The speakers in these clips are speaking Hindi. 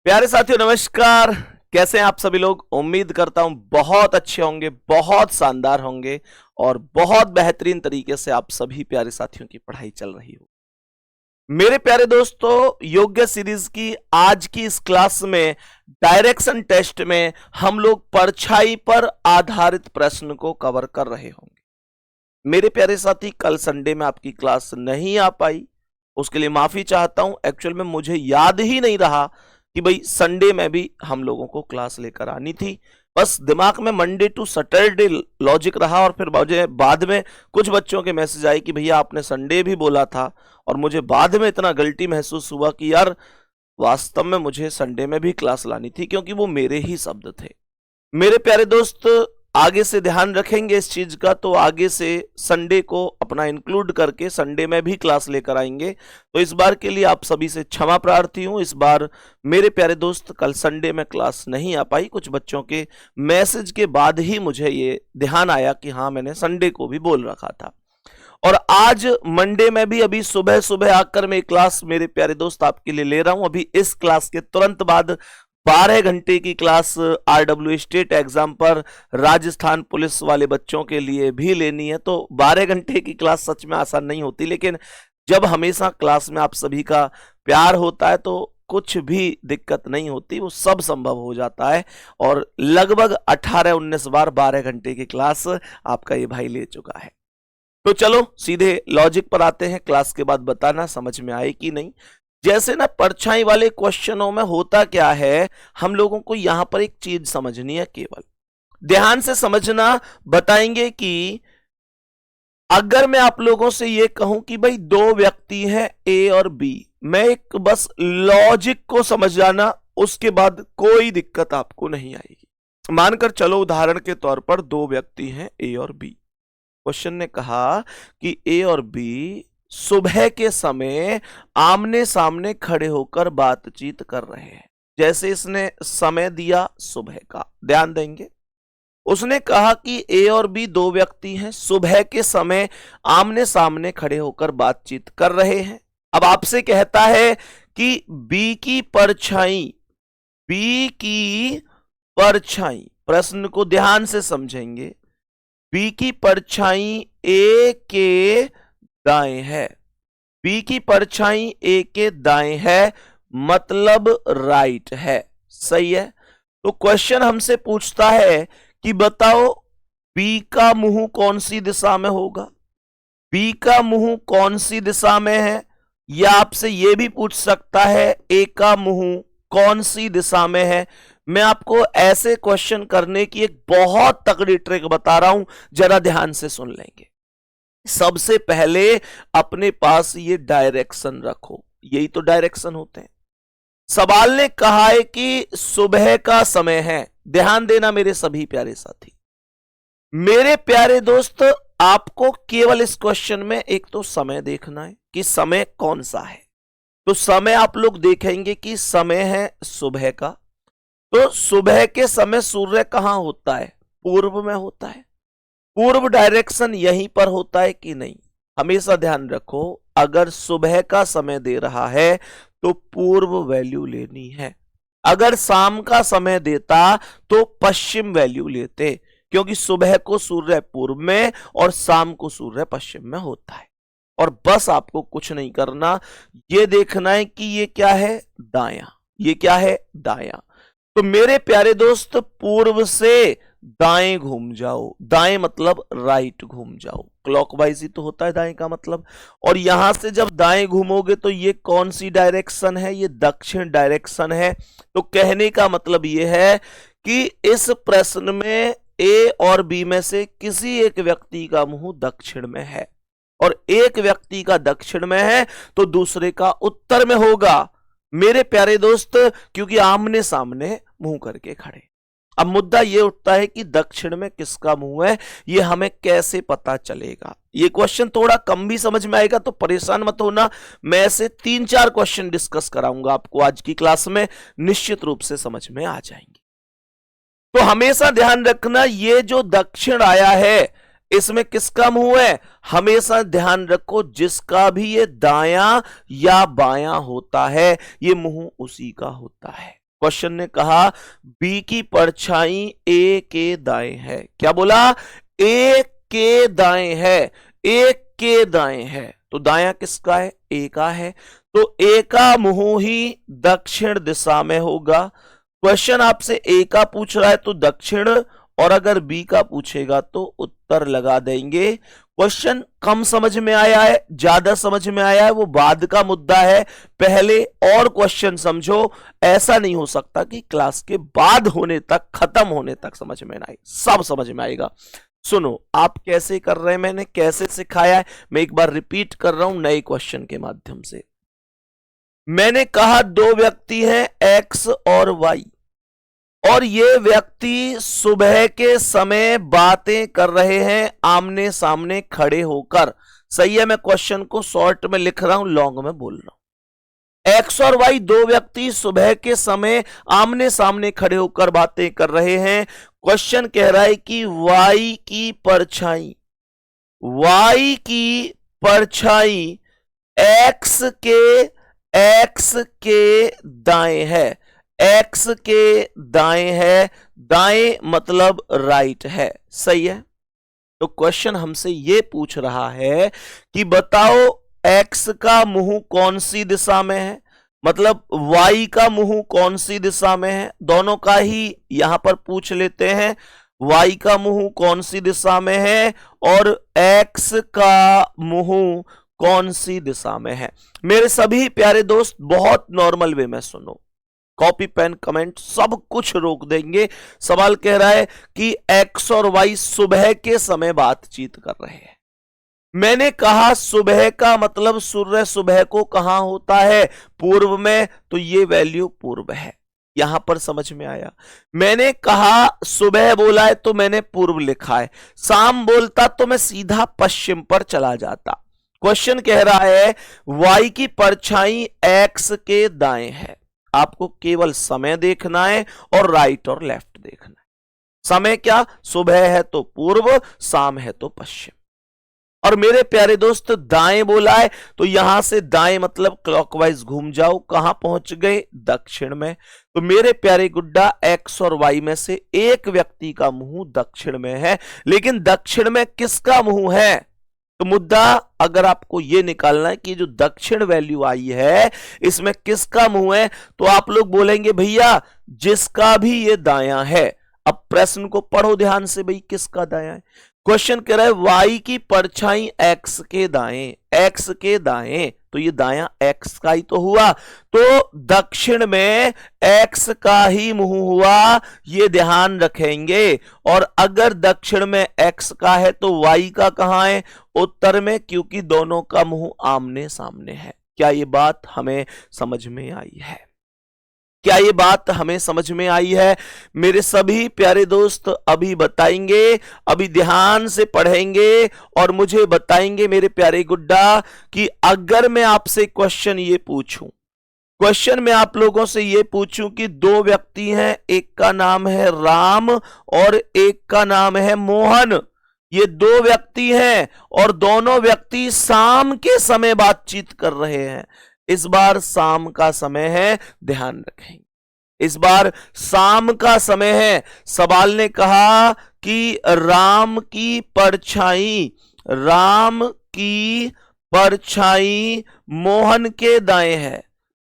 प्यारे साथियों नमस्कार। कैसे हैं आप सभी लोग? उम्मीद करता हूं बहुत अच्छे होंगे, बहुत शानदार होंगे और बहुत बेहतरीन तरीके से आप सभी प्यारे साथियों की पढ़ाई चल रही हो। मेरे प्यारे दोस्तों, योग्य सीरीज की आज की इस क्लास में डायरेक्शन टेस्ट में हम लोग परछाई पर आधारित प्रश्न को कवर कर रहे होंगे। मेरे प्यारे साथी, कल संडे में आपकी क्लास नहीं आ पाई, उसके लिए माफी चाहता हूं। एक्चुअल में मुझे याद ही नहीं रहा कि भाई संडे में भी हम लोगों को क्लास लेकर आनी थी। बस दिमाग में मंडे टू सैटरडे लॉजिक रहा और फिर मुझे बाद में कुछ बच्चों के मैसेज आए कि भैया आपने संडे भी बोला था, और मुझे बाद में इतना गिल्टी महसूस हुआ कि यार वास्तव में मुझे संडे में भी क्लास लानी थी, क्योंकि वो मेरे ही शब्द थे। मेरे प्यारे दोस्त, आगे से ध्यान रखेंगे इस चीज का, तो आगे से संडे को अपना इंक्लूड करके संडे में भी क्लास लेकर आएंगे। तो इस बार के लिए आप सभी से क्षमा प्रार्थी हूं। इस बार मेरे प्यारे दोस्त कल संडे में क्लास नहीं आ पाई। कुछ बच्चों के मैसेज के बाद ही मुझे ये ध्यान आया कि हाँ, मैंने संडे को भी बोल रखा था। और आज मंडे में भी अभी सुबह सुबह आकर मैं क्लास मेरे प्यारे दोस्त आपके लिए ले रहा हूं। अभी इस क्लास के तुरंत बाद 12 घंटे की क्लास आरडब्ल्यू स्टेट एग्जाम पर राजस्थान पुलिस वाले बच्चों के लिए भी लेनी है। तो 12 घंटे की क्लास सच में आसान नहीं होती, लेकिन जब हमेशा क्लास में आप सभी का प्यार होता है तो कुछ भी दिक्कत नहीं होती, वो सब संभव हो जाता है। और लगभग 18-19 बार 12 घंटे की क्लास आपका ये भाई ले चुका है। तो चलो सीधे लॉजिक पर आते हैं। क्लास के बाद बताना समझ में आए कि नहीं। जैसे ना परछाई वाले क्वेश्चनों में होता क्या है, हम लोगों को यहां पर एक चीज समझनी है, केवल ध्यान से समझना। बताएंगे कि अगर मैं आप लोगों से ये कहूं कि भाई दो व्यक्ति हैं ए और बी, मैं एक बस लॉजिक को समझ जाना, उसके बाद कोई दिक्कत आपको नहीं आएगी। मानकर चलो उदाहरण के तौर पर दो व्यक्ति हैं ए और बी। क्वेश्चन ने कहा कि ए और बी सुबह के समय आमने सामने खड़े होकर बातचीत कर रहे हैं। जैसे इसने समय दिया सुबह का, ध्यान देंगे। उसने कहा कि ए और बी दो व्यक्ति हैं, सुबह के समय आमने सामने खड़े होकर बातचीत कर रहे हैं। अब आपसे कहता है कि बी की परछाई, प्रश्न को ध्यान से समझेंगे। बी की परछाई ए के दाएं है, बी की परछाई ए के दाएं है, मतलब राइट है। सही है। तो क्वेश्चन हमसे पूछता है कि बताओ बी का मुंह कौन सी दिशा में होगा, बी का मुंह कौन सी दिशा में है, या आपसे यह भी पूछ सकता है ए का मुंह कौन सी दिशा में है। मैं आपको ऐसे क्वेश्चन करने की एक बहुत तगड़ी ट्रिक बता रहा हूं, जरा ध्यान से सुन लेंगे। सबसे पहले अपने पास ये डायरेक्शन रखो, यही तो डायरेक्शन होते हैं। सवाल ने कहा है कि सुबह का समय है। ध्यान देना मेरे सभी प्यारे साथी। मेरे प्यारे दोस्त, आपको केवल इस क्वेश्चन में एक तो समय देखना है कि समय कौन सा है। तो समय आप लोग देखेंगे कि समय है सुबह का। तो सुबह के समय सूर्य कहां होता है? पूर्व में होता है। पूर्व डायरेक्शन यहीं पर होता है कि नहीं? हमेशा ध्यान रखो, अगर सुबह का समय दे रहा है तो पूर्व वैल्यू लेनी है। अगर शाम का समय देता तो पश्चिम वैल्यू लेते, क्योंकि सुबह को सूर्य पूर्व में और शाम को सूर्य पश्चिम में होता है। और बस आपको कुछ नहीं करना, यह देखना है कि ये क्या है? दायां। ये क्या है? दायां। तो मेरे प्यारे दोस्त, पूर्व से दाएं घूम जाओ। दाएं मतलब राइट घूम जाओ। क्लॉकवाइज ही तो होता है दाएं का मतलब। और यहां से जब दाएं घूमोगे तो ये कौन सी डायरेक्शन है? ये दक्षिण डायरेक्शन है। तो कहने का मतलब ये है कि इस प्रश्न में ए और बी में से किसी एक व्यक्ति का मुंह दक्षिण में है, और एक व्यक्ति का दक्षिण में है तो दूसरे का उत्तर में होगा। मेरे प्यारे दोस्त, क्योंकि आमने सामने मुंह करके खड़े। अब मुद्दा यह उठता है कि दक्षिण में किसका मुंह है, यह हमें कैसे पता चलेगा। यह क्वेश्चन थोड़ा कम भी समझ में आएगा तो परेशान मत होना। मैं ऐसे 3-4 क्वेश्चन डिस्कस कराऊंगा आपको आज की क्लास में, निश्चित रूप से समझ में आ जाएंगे। तो हमेशा ध्यान रखना, यह जो दक्षिण आया है इसमें किसका मुंह है? हमेशा ध्यान रखो, जिसका भी ये दायां या बायां होता है ये मुंह उसी का होता है। क्वेश्चन ने कहा बी की परछाई ए के दाएं है। क्या बोला? ए के दाएं है, ए के दाएं है। तो दाया किसका है? ए का है। तो ए का मुंह ही दक्षिण दिशा में होगा। क्वेश्चन आपसे ए का पूछ रहा है तो दक्षिण, और अगर बी का पूछेगा तो उत्तर लगा देंगे। क्वेश्चन कम समझ में आया है, ज्यादा समझ में आया है, वो बाद का मुद्दा है। पहले और क्वेश्चन समझो। ऐसा नहीं हो सकता कि क्लास के बाद होने तक, खत्म होने तक समझ में ना आए। सब समझ में आएगा। सुनो, आप कैसे कर रहे हैं, मैंने कैसे सिखाया है, मैं एक बार रिपीट कर रहा हूं नए क्वेश्चन के माध्यम से। मैंने कहा दो व्यक्ति हैं एक्स और वाई, और ये व्यक्ति सुबह के समय बातें कर रहे हैं आमने सामने खड़े होकर। सही है, मैं क्वेश्चन को शॉर्ट में लिख रहा हूं, लॉन्ग में बोल रहा हूं। एक्स और वाई दो व्यक्ति सुबह के समय आमने सामने खड़े होकर बातें कर रहे हैं। क्वेश्चन कह रहा है कि वाई की परछाई, वाई की परछाई एक्स के दाएं है, एक्स के दाएं है। दाएं मतलब राइट है। सही है। तो क्वेश्चन हमसे यह पूछ रहा है कि बताओ एक्स का मुंह कौन सी दिशा में है, मतलब वाई का मुंह कौन सी दिशा में है। दोनों का ही यहां पर पूछ लेते हैं। वाई का मुंह कौन सी दिशा में है और एक्स का मुंह कौन सी दिशा में है। मेरे सभी प्यारे दोस्त बहुत नॉर्मल वे में सुनो, कॉपी पेन कमेंट सब कुछ रोक देंगे। सवाल कह रहा है कि एक्स और वाई सुबह के समय बातचीत कर रहे हैं। मैंने कहा सुबह का मतलब सूर्य सुबह को कहां होता है? पूर्व में, तो ये वैल्यू पूर्व है। यहां पर समझ में आया। मैंने कहा सुबह बोला है तो मैंने पूर्व लिखा है, शाम बोलता तो मैं सीधा पश्चिम पर चला जाता। क्वेश्चन कह रहा है वाई की परछाई एक्स के दाएं है। आपको केवल समय देखना है और राइट और लेफ्ट देखना है। समय क्या? सुबह है तो पूर्व, शाम है तो पश्चिम। और मेरे प्यारे दोस्त दाएं बोला है तो यहां से दाएं मतलब क्लॉकवाइज घूम जाओ। कहां पहुंच गए? दक्षिण में। तो मेरे प्यारे गुड्डा एक्स और वाई में से एक व्यक्ति का मुंह दक्षिण में है, लेकिन दक्षिण में किसका मुंह है? तो मुद्दा अगर आपको यह निकालना है कि जो दक्षिण वैल्यू आई है इसमें किसका मुंह है, तो आप लोग बोलेंगे भैया जिसका भी ये दायां है। अब प्रश्न को पढ़ो ध्यान से, भाई किसका दायां है। क्वेश्चन कह रहा है वाई की परछाई एक्स के दाएं, एक्स के दाएं, तो ये दायां एक्स का ही तो हुआ। तो दक्षिण में एक्स का ही मुंह हुआ, ये ध्यान रखेंगे। और अगर दक्षिण में एक्स का है तो वाई का कहां है? उत्तर में, क्योंकि दोनों का मुंह आमने सामने है। क्या ये बात हमें समझ में आई है? क्या ये बात हमें समझ में आई है? मेरे सभी प्यारे दोस्त अभी बताएंगे, अभी ध्यान से पढ़ेंगे और मुझे बताएंगे मेरे प्यारे गुड्डा कि अगर मैं आपसे क्वेश्चन ये पूछूं, क्वेश्चन में आप लोगों से ये पूछूं कि दो व्यक्ति हैं, एक का नाम है राम और एक का नाम है मोहन। ये दो व्यक्ति हैं और दोनों व्यक्ति शाम के समय बातचीत कर रहे हैं। इस बार शाम का समय है, ध्यान रखें, इस बार शाम का समय है। सवाल ने कहा कि राम की परछाई, राम की परछाई मोहन के दाएं है,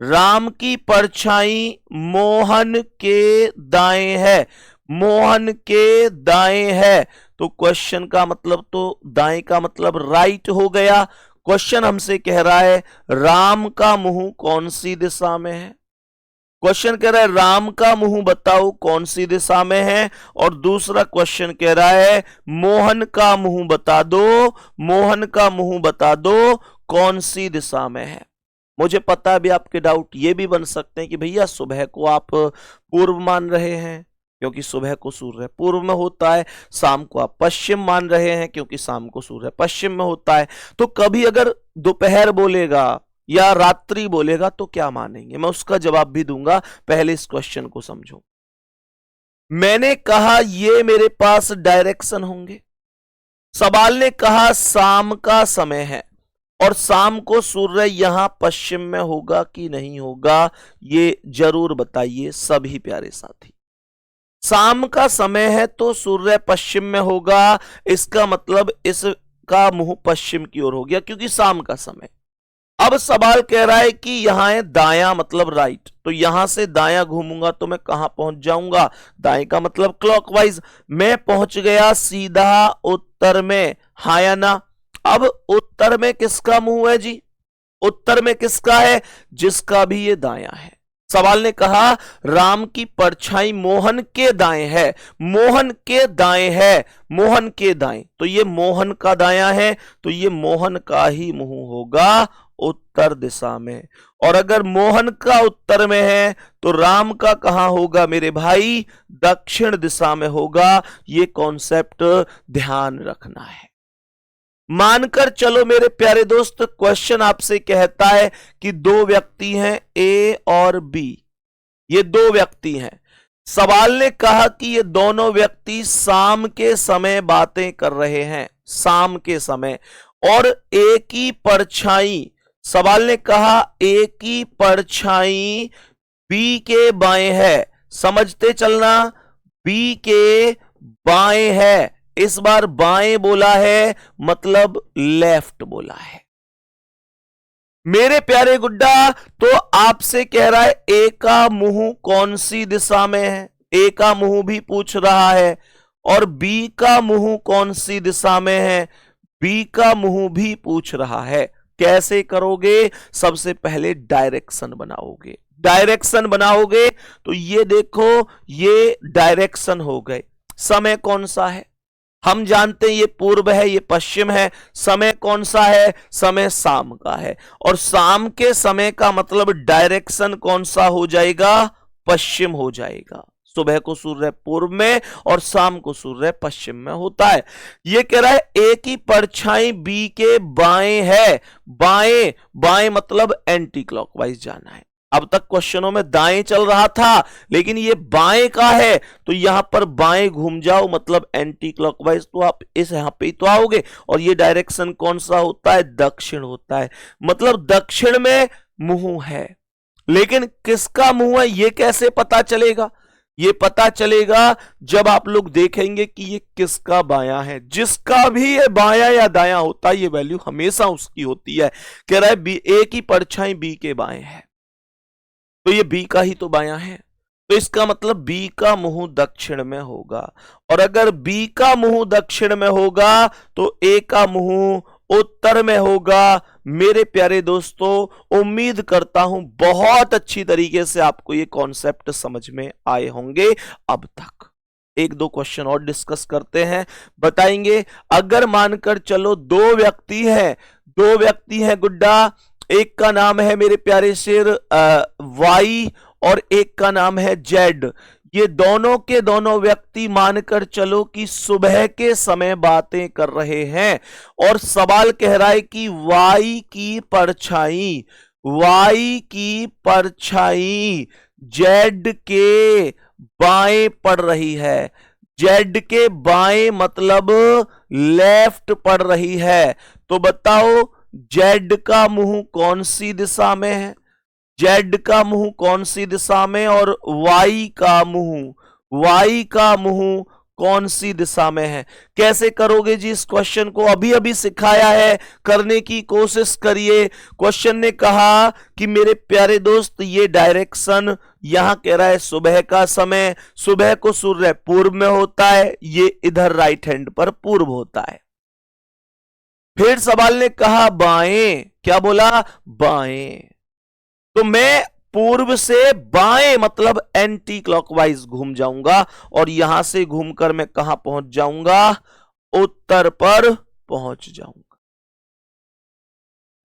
राम की परछाई मोहन के दाएं है, मोहन के दाएं है। तो क्वेश्चन का मतलब तो दाएं का मतलब राइट हो गया। क्वेश्चन हमसे कह रहा है राम का मुंह कौन सी दिशा में है। क्वेश्चन कह रहा है राम का मुंह बताओ कौन सी दिशा में है। और दूसरा क्वेश्चन कह रहा है मोहन का मुंह बता दो, मोहन का मुंह बता दो कौन सी दिशा में है। मुझे पता है भी आपके डाउट ये भी बन सकते हैं कि भैया सुबह को आप पूर्व मान रहे हैं क्योंकि सुबह को सूर्य पूर्व में होता है, शाम को आप पश्चिम मान रहे हैं क्योंकि शाम को सूर्य पश्चिम में होता है। तो कभी अगर दोपहर बोलेगा या रात्रि बोलेगा तो क्या मानेंगे, मैं उसका जवाब भी दूंगा। पहले इस क्वेश्चन को समझो। मैंने कहा ये मेरे पास डायरेक्शन होंगे। सवाल ने कहा शाम का समय है, और शाम को सूर्य यहां पश्चिम में होगा कि नहीं होगा, ये जरूर बताइए सभी प्यारे साथी। शाम का समय है तो सूर्य पश्चिम में होगा, इसका मतलब इसका मुंह पश्चिम की ओर हो गया क्योंकि शाम का समय। अब सवाल कह रहा है कि यहां है दायां मतलब राइट, तो यहां से दायां घूमूंगा तो मैं कहां पहुंच जाऊंगा, दाएं का मतलब क्लॉकवाइज। मैं पहुंच गया सीधा उत्तर में, हाँ या ना। अब उत्तर में किसका मुंह है जी, उत्तर में किसका है, जिसका भी ये दायां है। सवाल ने कहा राम की परछाई मोहन के दाएं है, मोहन के दाएं है, मोहन के दाएं, तो ये मोहन का दायां है, तो ये मोहन का ही मुंह होगा उत्तर दिशा में। और अगर मोहन का उत्तर में है तो राम का कहां होगा मेरे भाई, दक्षिण दिशा में होगा। ये कॉन्सेप्ट ध्यान रखना है। मानकर चलो मेरे प्यारे दोस्त, क्वेश्चन आपसे कहता है कि दो व्यक्ति हैं ए और बी, ये दो व्यक्ति हैं। सवाल ने कहा कि ये दोनों व्यक्ति शाम के समय बातें कर रहे हैं, शाम के समय, और एक ही परछाई, सवाल ने कहा एक ही परछाई बी के बाएं है, समझते चलना, बी के बाएं है। इस बार बाएं बोला है मतलब लेफ्ट बोला है मेरे प्यारे गुड्डा। तो आपसे कह रहा है ए का मुंह कौन सी दिशा में है, ए का मुंह भी पूछ रहा है, और बी का मुंह कौन सी दिशा में है, बी का मुंह भी पूछ रहा है। कैसे करोगे, सबसे पहले डायरेक्शन बनाओगे, डायरेक्शन बनाओगे तो ये देखो ये डायरेक्शन हो गए। समय कौन सा है, हम जानते हैं ये पूर्व है, ये पश्चिम है। समय कौन सा है, समय शाम का है, और शाम के समय का मतलब डायरेक्शन कौन सा हो जाएगा, पश्चिम हो जाएगा। सुबह को सूर्य पूर्व में और शाम को सूर्य पश्चिम में होता है। ये कह रहा है एक ही परछाई बी के बाएं है, बाएं, बाएं मतलब एंटी क्लॉकवाइज जाना है। अब तक क्वेश्चनों में दाएं चल रहा था, लेकिन ये बाएं का है तो यहां पर बाएं घूम जाओ मतलब एंटी क्लॉकवाइज, तो आप इस यहां पे ही तो आओगे। और ये डायरेक्शन कौन सा होता है, दक्षिण होता है, मतलब दक्षिण में मुंह है। लेकिन किसका मुंह है ये कैसे पता चलेगा, ये पता चलेगा जब आप लोग देखेंगे कि ये किसका बायां है। जिसका भी ये बायां या दायां होता है ये वैल्यू हमेशा उसकी होती है। कह रहा है बी, ए की परछाई बी के बाएं है, तो ये बी का ही तो बायां है, तो इसका मतलब बी का मुंह दक्षिण में होगा। और अगर बी का मुंह दक्षिण में होगा तो ए का मुंह उत्तर में होगा। मेरे प्यारे दोस्तों, उम्मीद करता हूं बहुत अच्छी तरीके से आपको ये कॉन्सेप्ट समझ में आए होंगे। अब तक एक दो क्वेश्चन और डिस्कस करते हैं, बताएंगे। अगर मानकर चलो दो व्यक्ति हैं, दो व्यक्ति हैं गुड्डा, एक का नाम है मेरे प्यारे शेर वाई और एक का नाम है जेड। ये दोनों के दोनों व्यक्ति मानकर चलो कि सुबह के समय बातें कर रहे हैं, और सवाल कह रहा है कि वाई की परछाई, वाई की परछाई जेड के बाएं पड़ रही है। जेड के बाएं मतलब लेफ्ट पड़ रही है। तो बताओ जेड का मुंह कौन सी दिशा में है, जेड का मुंह कौन सी दिशा में, और वाई का मुंह, वाई का मुंह कौन सी दिशा में है। कैसे करोगे जी इस क्वेश्चन को, अभी अभी सिखाया है, करने की कोशिश करिए। क्वेश्चन ने कहा कि मेरे प्यारे दोस्त ये डायरेक्शन यहां कह रहा है सुबह का समय, सुबह को सूर्य पूर्व में होता है, ये इधर राइट हैंड पर पूर्व होता है। फिर सवाल ने कहा बाएं, क्या बोला, बाएं, तो मैं पूर्व से बाएं मतलब एंटी क्लॉकवाइज घूम जाऊंगा, और यहां से घूमकर मैं कहां पहुंच जाऊंगा, उत्तर पर पहुंच जाऊंगा।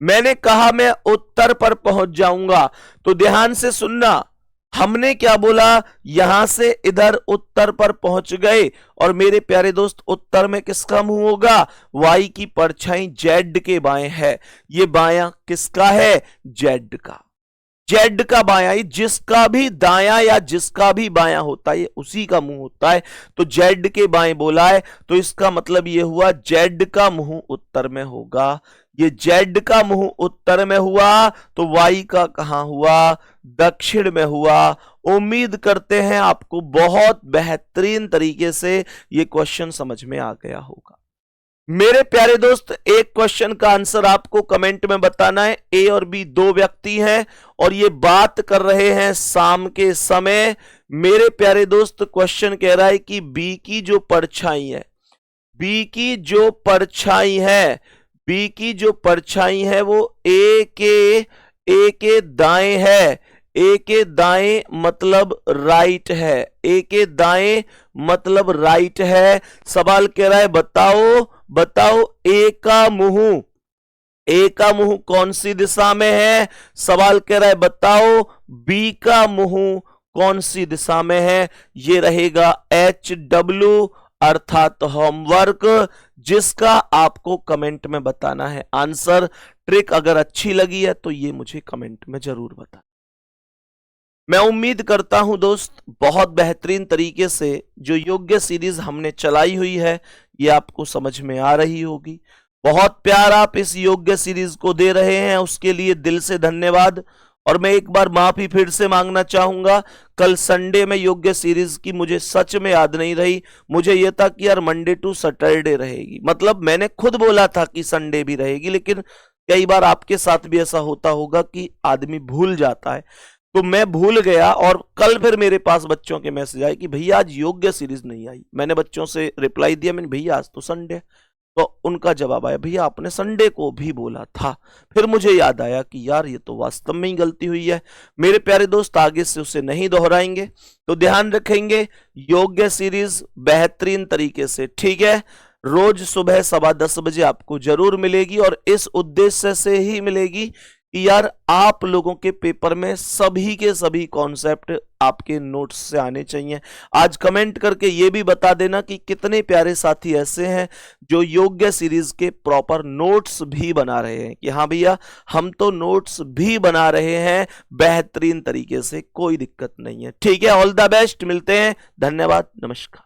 मैंने कहा मैं उत्तर पर पहुंच जाऊंगा, तो ध्यान से सुनना, हमने क्या बोला, यहां से इधर उत्तर पर पहुंच गए, और मेरे प्यारे दोस्त उत्तर में किसका मुंह होगा, वाई की परछाई जेड के बाएं है। ये बायां किसका है, जेड का। जेड का बायां, जिसका भी दायां या जिसका भी बायां होता है उसी का मुंह होता है। तो जेड के बाएं बोला है तो इसका मतलब ये हुआ जेड का मुंह उत्तर में होगा। ये जेड का मुंह उत्तर में हुआ तो वाई का कहां हुआ, दक्षिण में हुआ। उम्मीद करते हैं आपको बहुत बेहतरीन तरीके से ये क्वेश्चन समझ में आ गया होगा। मेरे प्यारे दोस्त, एक क्वेश्चन का आंसर आपको कमेंट में बताना है। ए और बी दो व्यक्ति हैं और ये बात कर रहे हैं शाम के समय। मेरे प्यारे दोस्त, क्वेश्चन कह रहा है कि बी की जो परछाई है, बी की जो परछाई है, बी की जो परछाई है वो ए के दाएं है। ए के दाएं मतलब राइट है, ए के दाएं मतलब राइट है। सवाल कह रहा है बताओ ए का मुंह कौन सी दिशा में है। सवाल कह रहा है बताओ बी का मुंह कौन सी दिशा में है। ये रहेगा HW अर्थात होमवर्क, जिसका आपको कमेंट में बताना है आंसर। ट्रिक अगर अच्छी लगी है तो ये मुझे कमेंट में जरूर बताना। मैं उम्मीद करता हूं दोस्त, बहुत बेहतरीन तरीके से जो योग्य सीरीज हमने चलाई हुई है ये आपको समझ में आ रही होगी। बहुत प्यार आप इस योग्य सीरीज को दे रहे हैं, उसके लिए दिल से धन्यवाद। और मैं एक बार माफी फिर से मांगना चाहूंगा, कल संडे में योग्य सीरीज की मुझे सच में याद नहीं रही। मुझे यह था कि यार मंडे टू सैटरडे रहेगी, मतलब मैंने खुद बोला था कि संडे भी रहेगी, लेकिन कई बार आपके साथ भी ऐसा होता होगा कि आदमी भूल जाता है। तो मैं भूल गया और कल फिर मेरे पास बच्चों के मैसेज आए कि भैया आज योग्य सीरीज नहीं आई। मैंने बच्चों से रिप्लाई दिया, मैंने भैया आज तो संडे। तो उनका जवाब आया भैया आपने संडे को भी बोला था। फिर मुझे याद आया कि यार ये तो वास्तव में ही गलती हुई है। मेरे प्यारे दोस्त, आगे से उसे नहीं दोहराएंगे, तो ध्यान रखेंगे योग्य सीरीज बेहतरीन तरीके से, ठीक है, रोज सुबह 10:15 बजे आपको जरूर मिलेगी। और इस उद्देश्य से ही मिलेगी कि यार आप लोगों के पेपर में सभी के सभी कॉन्सेप्ट आपके नोट्स से आने चाहिए। आज कमेंट करके ये भी बता देना कि कितने प्यारे साथी ऐसे हैं जो योग्य सीरीज के प्रॉपर नोट्स भी बना रहे हैं कि हाँ भैया हम तो नोट्स भी बना रहे हैं बेहतरीन तरीके से, कोई दिक्कत नहीं है। ठीक है, ऑल द बेस्ट, मिलते हैं, धन्यवाद, नमस्कार।